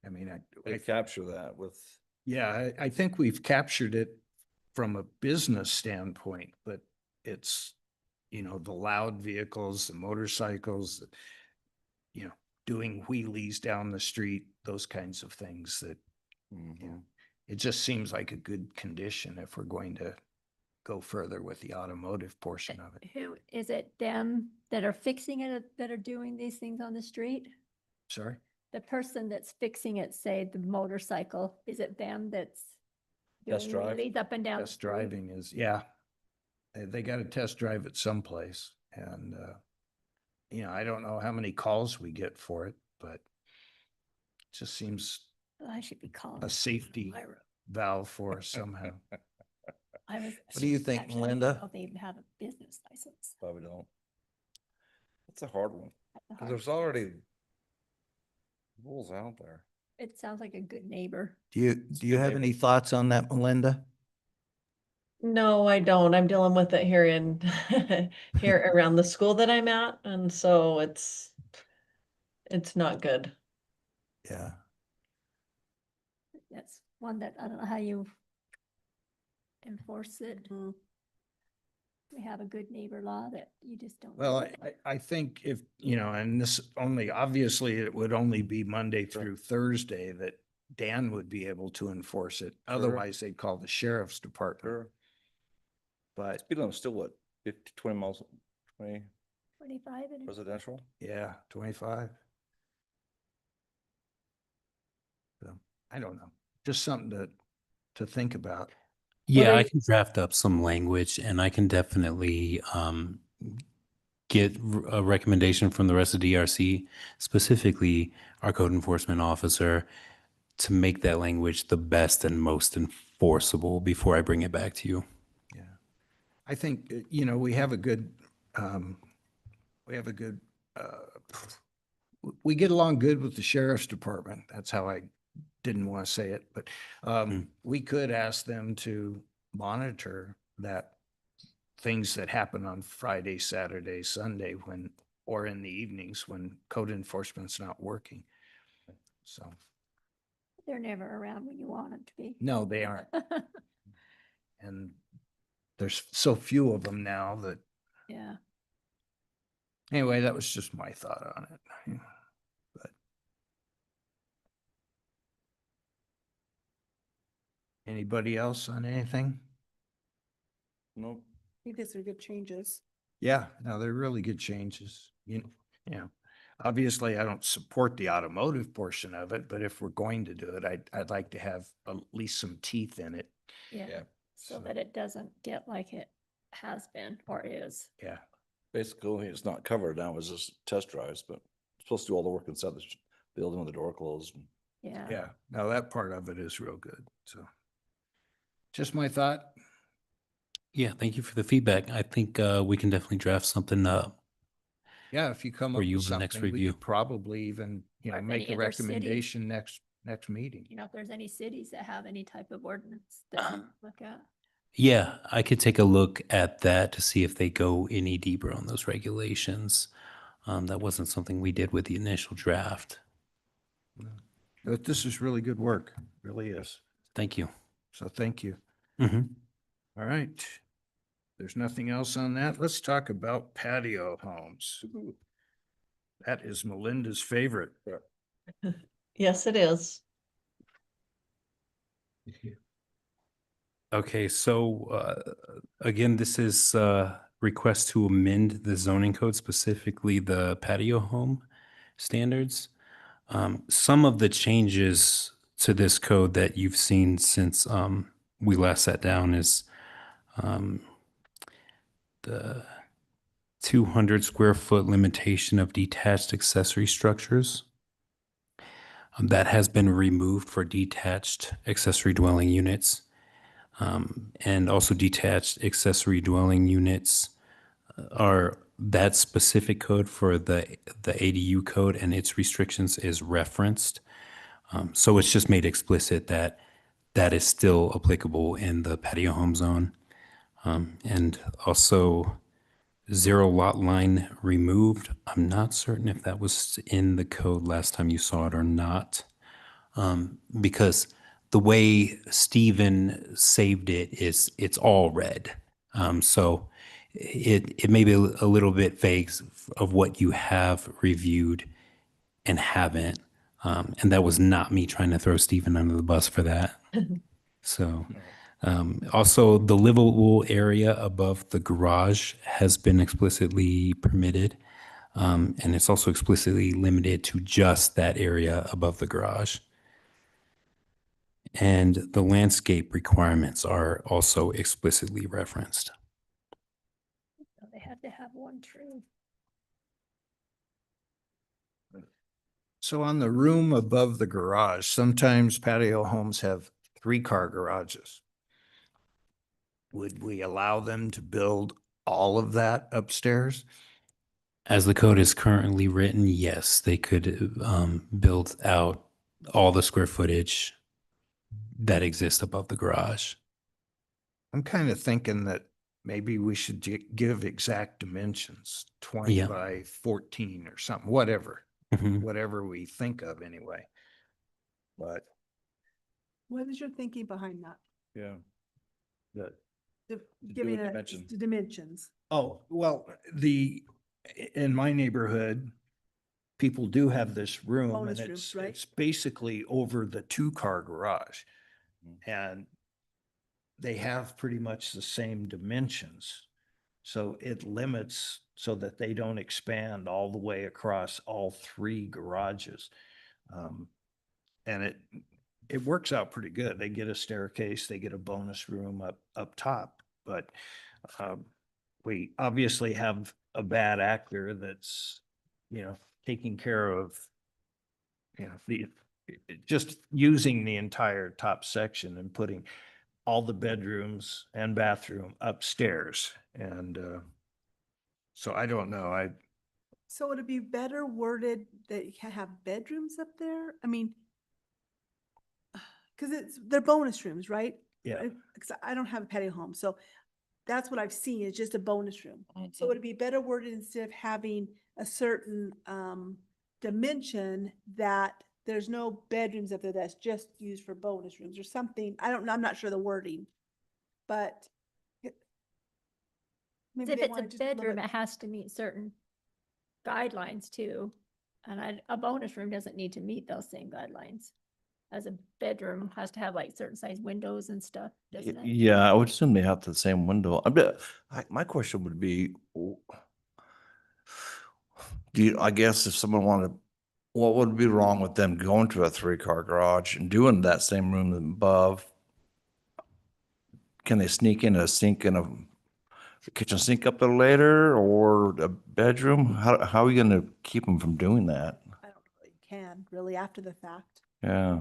I mean, They capture that with. yeah, I think we've captured it from a business standpoint, but it's, the loud vehicles, the motorcycles, doing wheelies down the street, those kinds of things that, Mhm. it just seems like a good condition if we're going to go further with the automotive portion of it. Who, is it them that are fixing it, that are doing these things on the street? Sorry? The person that's fixing it, say the motorcycle, is it them that's Test doing drive? wheelies up and down? the Test street? driving is, yeah. They got to test drive it someplace and, I don't know how many calls we get for it, but it just seems Well, I should be calling. a safety valve for us somehow. What do you think, Melinda? They even have a business license. Probably don't. It's a hard one, That's the because hard there's part. already rules out there. It sounds like a good neighbor. Do you have any thoughts on that, Melinda? No, I don't. I'm dealing with it here here around the school that I'm at, and so it's not good. Yeah. That's one that I don't know how you enforce it. Mhm. We have a good neighbor law that you just don't. Well, do it. I think if, and this only, obviously it would only be Monday through Thursday that Dan would be able to enforce it. Otherwise, they'd call the sheriff's department. Sure. But Speed limit's still what, 50, 20 miles, 20 25 and. residential? yeah, 25. So, I don't know, just something to think about. Yeah, are I you- can draft up some language and I can definitely get a recommendation from the rest of DRC, specifically our code enforcement officer, to make that language the best and most enforceable before I bring it back to you. Yeah. I think, we have a good, we get along good with the sheriff's department. That's how I didn't want to say it, but we could ask them to monitor that things that happen on Friday, Saturday, Sunday or in the evenings when code enforcement's not working. So, They're never around when you want them to be. no, they aren't. And there's so few of them now that, Yeah. anyway, that was just my thought on it. But anybody else on anything? Nope. I think these are good changes. Yeah, no, they're really good changes. You know, obviously I don't support the automotive portion of it, but if we're going to do it, I'd like to have at least some teeth in it. Yeah. So So- that it doesn't get like it has been or is. Yeah. Basically, it's not covered now, it's just test drives, but it's supposed to do all the work inside the building with the door closed. Yeah. Yeah, no, that part of it is real good. So just my thought. Yeah, thank you for the feedback. I think we can definitely draft something up. Yeah, if you come For up you with in the next something, we review. could probably even, Or if make any a other cities- recommendation next meeting. You know, if there's any cities that have any type of ordinance that you look at. Yeah, I could take a look at that to see if they go any deeper on those regulations. That wasn't something we did with the initial draft. But this is really good work, really is. Thank you. So thank you. Hmm. All right. There's nothing else on that. Let's talk about patio homes. That is Melinda's favorite. Yes, it is. Okay, so again, this is request to amend the zoning code, specifically the patio home standards. Some of the changes to this code that you've seen since we last sat down is the 200 square foot limitation of detached accessory structures. That has been removed for detached accessory dwelling units. And also detached accessory dwelling units are that specific code for the ADU code and its restrictions is referenced. So it's just made explicit that that is still applicable in the patio home zone. And also zero lot line removed. I'm not certain if that was in the code last time you saw it or not. Because the way Stephen saved it is it's all red. So it may be a little bit vague of what you have reviewed and haven't. And that was not me trying to throw Stephen under the bus for that. So also the livable area above the garage has been explicitly permitted. And it's also explicitly limited to just that area above the garage. And the landscape requirements are also explicitly referenced. So they had to have one tree. So on the room above the garage, sometimes patio homes have 3-car garages. Would we allow them to build all of that upstairs? As the code is currently written, yes, they could build out all the square footage that exists above the garage. I'm kind of thinking that maybe we should give exact dimensions, 20 Yeah. by 14 or something, whatever, Mhm. whatever we think of anyway. But What is your thinking behind that? Yeah. the, Giving with it dimension. the dimensions. oh, well, in my neighborhood, people do have this room Bonus and rooms, right? it's basically over the 2-car garage. Mhm. And they have pretty much the same dimensions. So it limits so that they don't expand all the way across all 3 garages. And it works out pretty good. They get a staircase, they get a bonus room up top, but we obviously have a bad actor that's, taking care of, just using the entire top section and putting all the bedrooms and bathroom upstairs. And so I don't know. So would it be better worded that you can have bedrooms up there? I mean, because they're bonus rooms, right? Yeah. Because I don't have a patio home, so that's what I've seen, is just a bonus room. So would it be better worded instead of having a certain dimension that there's no bedrooms up there that's just used for bonus rooms or something. I don't know, I'm not sure the wording, but maybe If they it's wanna a just bedroom, limit- it has to meet certain guidelines too. And a bonus room doesn't need to meet those same guidelines. As a bedroom has to have like certain size windows and stuff, doesn't it? Yeah, I would assume they have the same window. My question would be, I guess if someone wanted, what would be wrong with them going to a 3-car garage and doing that same room above? Can they sneak in a sink and a kitchen sink up there later, or a bedroom? How are we gonna keep them from doing that? I don't know that you can really after the fact. Yeah.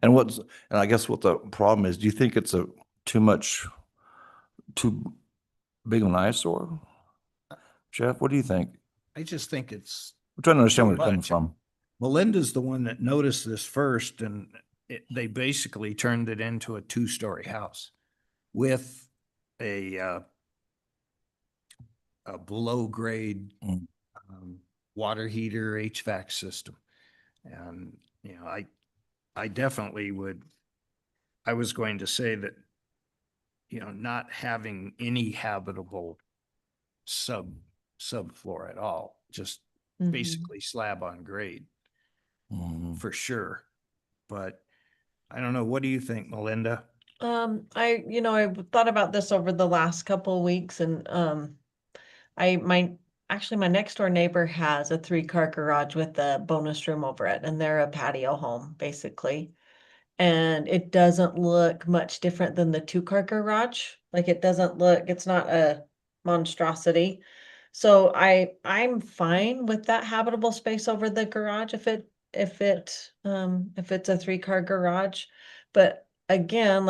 And I guess what the problem is, do you think it's too big of an eyesore? Jeff, what do you think? I just think it's, I'm trying to understand where Too it's coming much. from. Melinda's the one that noticed this first, and they basically turned it into a 2-story house with a below grade Mm. water heater HVAC system. And, you know, I definitely I was going to say that, you know, not having any habitable subfloor at all, just Mhm. basically slab on grade Mhm. for sure. But I don't know. What do you think, Melinda? I thought about this over the last couple of weeks and, actually my next door neighbor has a 3-car garage with a bonus room over it, and they're a patio home, basically. And it doesn't look much different than the 2-car garage. Like it's not a monstrosity. So I'm fine with that habitable space over the garage if it's a 3-car garage. But again,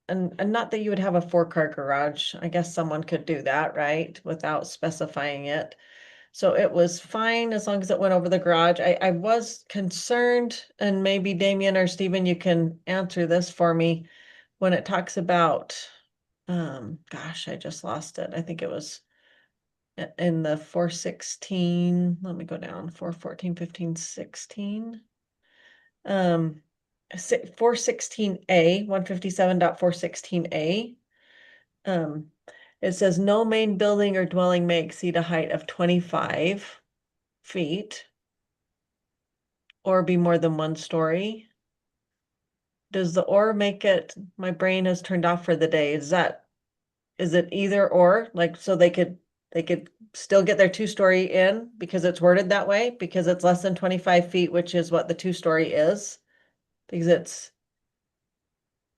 and not that you would have a 4-car garage. I guess someone could do that, right? Without specifying it. So it was fine as long as it went over the garage. I was concerned, and maybe Damien or Stephen, you can answer this for me. When it talks about, gosh, I just lost it. I think it was in the 416, let me go down, 414, 15, 16. 416A, 157.416A. It says no main building or dwelling may exceed a height of 25 feet or be more than 1 story. Does the or make it, my brain has turned off for the day. Is it either or? Like, so they could still get their 2-story in because it's worded that way, because it's less than 25 feet, which is what the 2-story is. Because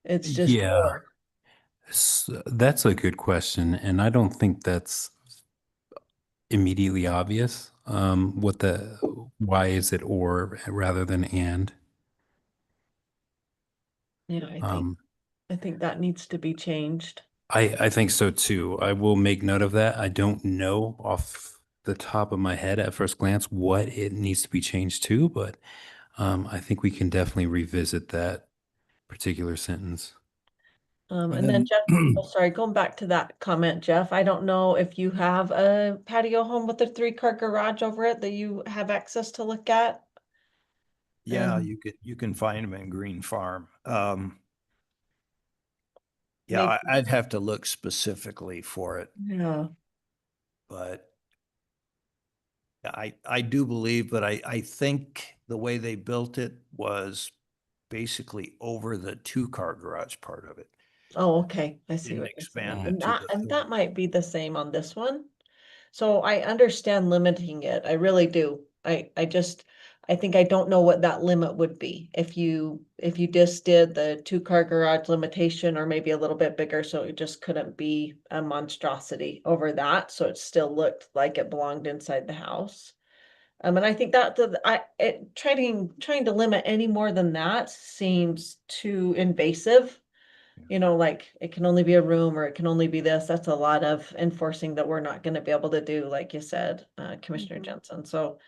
it's just Yeah. or. That's a good question, and I don't think that's immediately obvious. Why is it or rather than and? Yeah, Um, I think that needs to be changed. I think so too. I will make note of that. I don't know off the top of my head at first glance what it needs to be changed to, but I think we can definitely revisit that particular sentence. And And then then- Jeff, oh, sorry, going back to that comment, Jeff, I don't know if you have a patio home with a 3-car garage over it that you have access to look at. Yeah, Um, you can find them in Green Farm. Yeah, Maybe- I'd have to look specifically for it, Yeah. but I do believe, but I think the way they built it was basically over the 2-car garage part of it. Oh, okay. I see Didn't what you're saying. expand it And to that, the and that third. might be the same on this one. So I understand limiting it. I really do. I think I don't know what that limit would be. If you just did the 2-car garage limitation or maybe a little bit bigger, so it just couldn't be a monstrosity over that. So it still looked like it belonged inside the house. And I think that trying to limit any more than that seems too invasive. You know, like it can only be a room or it can only be this. That's a lot of enforcing that we're not going to be able to do, like you said, Commissioner Mhm. Jensen. So,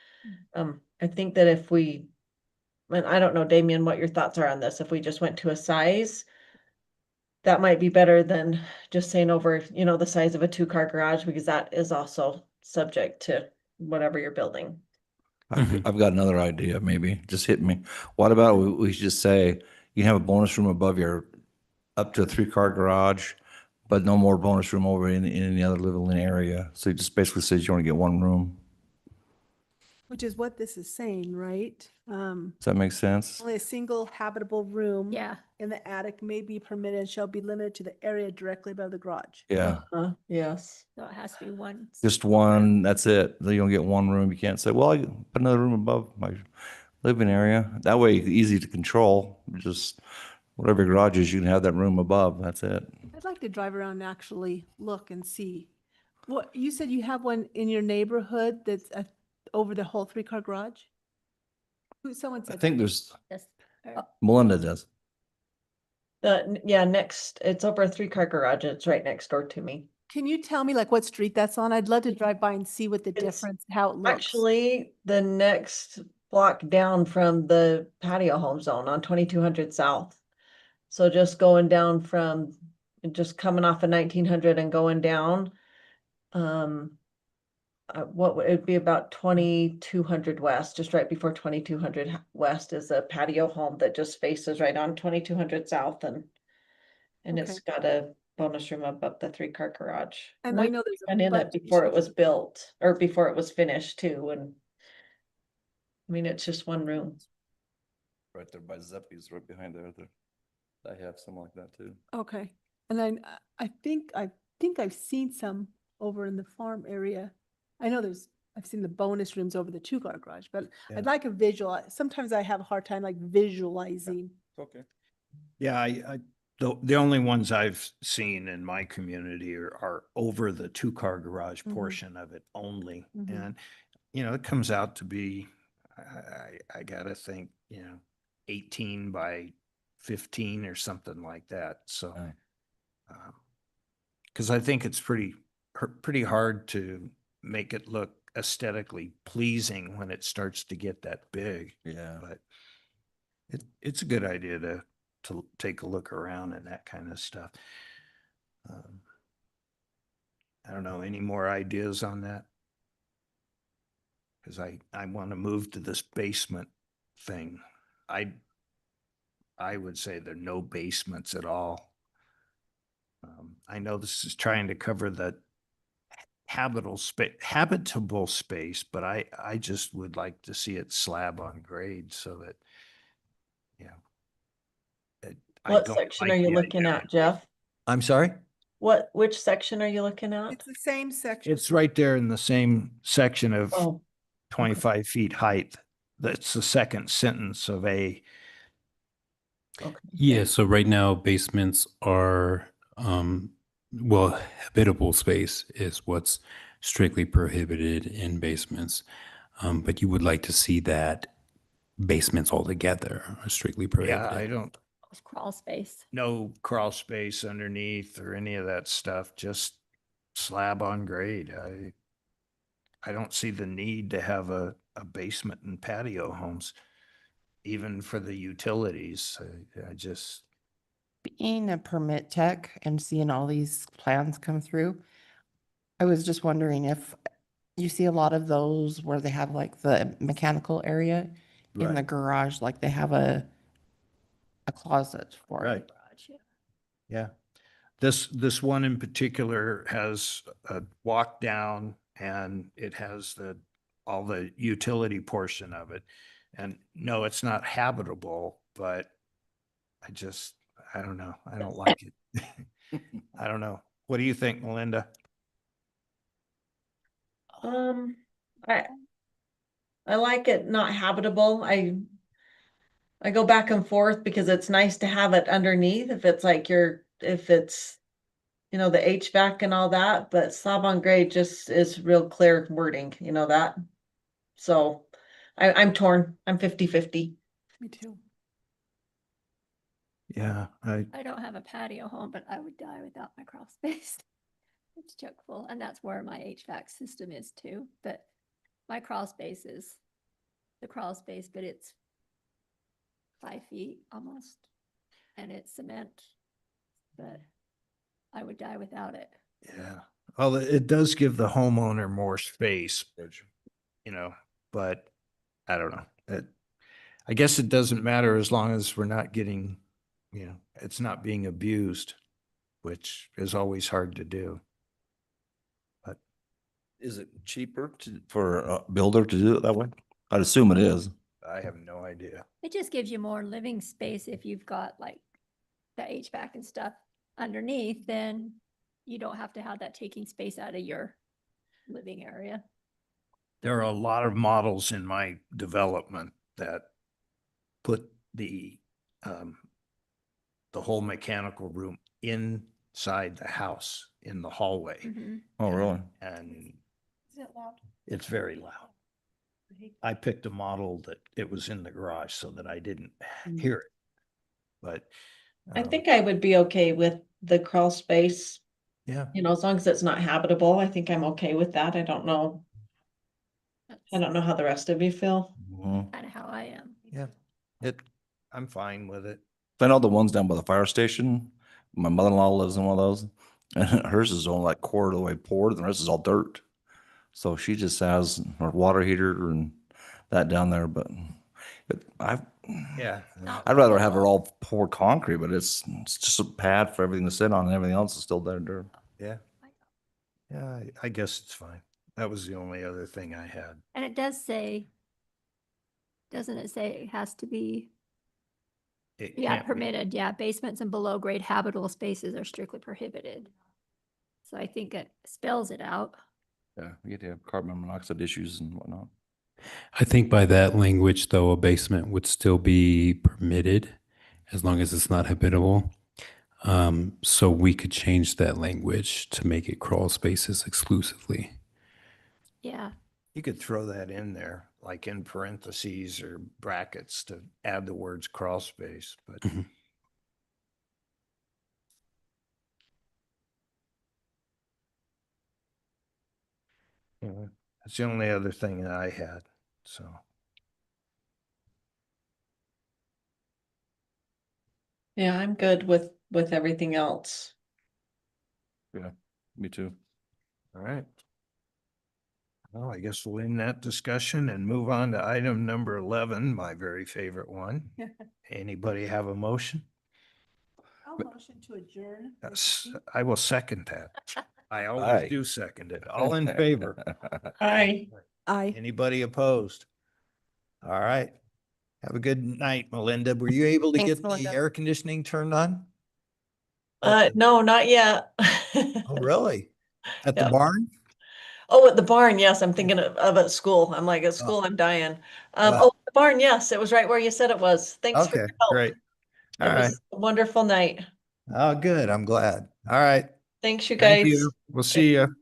I think that if and I don't know, Damien, what your thoughts are on this. If we just went to a size, that might be better than just saying over, the size of a 2-car garage, because that is also subject to whatever you're building. I've got another idea, maybe, just hit me. What about we should just say, you can have a bonus room above your, up to a 3-car garage, but no more bonus room over in any other living area. So it just basically says you only get one room. Which is what this is saying, right? Does that make sense? Only a single habitable room Yeah, in the attic may be permitted and shall be limited to the area directly above the garage. Yeah, Yes. so it has to be one. just one, that's it. Then you don't get one room. You can't say, well, I put another room above my living area. That way, easy to control. Just whatever your garage is, you can have that room above. That's it. I'd like to drive around and actually look and see. What, you said you have one in your neighborhood that's over the whole 3-car garage? Someone I said. think there's, Yes, or- Melinda does. Yeah, next, it's over a 3-car garage. It's right next door to me. Can you tell me like what street that's on? I'd love to drive by and see what the It's difference, how it looks. Actually, the next block down from the patio home zone on 2200 South. So just going down from, just coming off of 1900 and going down. What would it be, about 2200 West, just right before 2200 West is a patio home that just faces right on 2200 South, and it's got a bonus room above the 3-car garage. And I know there's a And in bunch it of before it issues. was built, or before it was finished too, and I mean, it's just one room. Right there by Zeppi's, right behind there. I have some like that too. Okay. And then I think I've seen some over in the farm area. I know I've seen the bonus rooms over the 2-car garage, but Yeah. I'd like a visual. Sometimes I have a hard time like visualizing. Okay. Yeah, the only ones I've seen in my community are over the 2-car garage Mhm. portion of it only. Mhm. And, it comes out to be, I gotta think, 18 by 15 or something like that. So, Right. because I think it's pretty hard to make it look aesthetically pleasing when it starts to get that big. Yeah. But it's a good idea to take a look around and that kind of stuff. I don't know, any more ideas on that? Because I want to move to this basement thing. I would say there are no basements at all. I know this is trying to cover the habitable space, but I just would like to see it slab on grade so that, I What don't section like are you the looking idea. at, Jeff? I'm sorry? Which section are you looking at? It's the same section. It's right there in the same section of Oh, 25 feet height. That's the second sentence of A. okay. Yeah, so right now basements are, well, habitable space is what's strictly prohibited in basements. But you would like to see that basements altogether are strictly Yeah, prohibited. I don't, crawl space. no crawl space underneath or any of that stuff, just slab on grade. I don't see the need to have a basement in patio homes, even for the utilities. I just, Being a permit tech and seeing all these plans come through, I was just wondering if you see a lot of those where they have like the mechanical area in the Right. garage, like they have a closet for it. Right. Garage, yeah. yeah. This one in particular has a walk down and it has all the utility portion of it. And no, it's not habitable, but I don't know. I don't like it. I don't know. What do you think, Melinda? I like it not habitable. I go back and forth because it's nice to have it underneath if it's like if it's, the HVAC and all that, but slab on grade just is real clear wording, that. So I'm torn. I'm 50-50. Me too. Yeah, I don't have a patio home, but I would die without my crawl space. It's chock full, and that's where my HVAC system is too. But my crawl space is the crawl space, but it's 5 feet almost, and it's cement. But I would die without it. yeah. Well, it does give the homeowner more space, but I don't know. I guess it doesn't matter as long as we're not getting, it's not being abused, which is always hard to do. But Is it cheaper for a builder to do it that way? I'd assume it is. I have no idea. It just gives you more living space if you've got like the HVAC and stuff underneath, then you don't have to have that taking space out of your living area. There are a lot of models in my development that put the whole mechanical room inside the house in the hallway. Mhm. Oh, really? And Is it loud? it's very loud. I picked a model that it was in the garage so that I didn't hear it. But I think I would be okay with the crawl space, yeah, as long as it's not habitable, I think I'm okay with that. I don't know how the rest of you feel. Mhm. Kind of how I am. yeah, I'm fine with it. I know the ones down by the fire station, my mother-in-law lives in one of those, and hers is only like quarter of the way poured, and the rest is all dirt. So she just has her water heater and that down there, but Yeah. I'd rather have it all poured concrete, but it's just a pad for everything to sit on and everything else is still there dirt. Yeah. Yeah, I guess it's fine. That was the only other thing I had. And it does say, doesn't it say it has to be, It yeah, can't be- permitted, yeah, basements and below grade habitable spaces are strictly prohibited. So I think it spells it out. Yeah, you get to have carbon monoxide issues and whatnot. I think by that language, though, a basement would still be permitted as long as it's not habitable. So we could change that language to make it crawl spaces exclusively. Yeah, You could throw that in there, like in parentheses or brackets to add the words crawl space, but Mhm. that's the only other thing that I had, so. Yeah, I'm good with everything else. Yeah, me too. All right. Well, I guess we'll end that discussion and move on to item number 11, my very favorite one. Anybody have a motion? I'll motion to adjourn. Yes, I will second that. I Aye. always do second it. All in favor? Aye. Aye. Anybody opposed? All right. Have a good night, Melinda. Were you able to Thanks, get the Melinda. air conditioning turned on? No, not yet. Oh, really? At the Yep. barn? Oh, at the barn, yes, I'm thinking of at school. I'm like, at school, I'm dying. The barn, yes, it was right where you said it was. Thanks for Okay, your help. great. All It right. was a wonderful night. Oh, good. I'm glad. All right. Thanks, you Thank guys. you. We'll see you.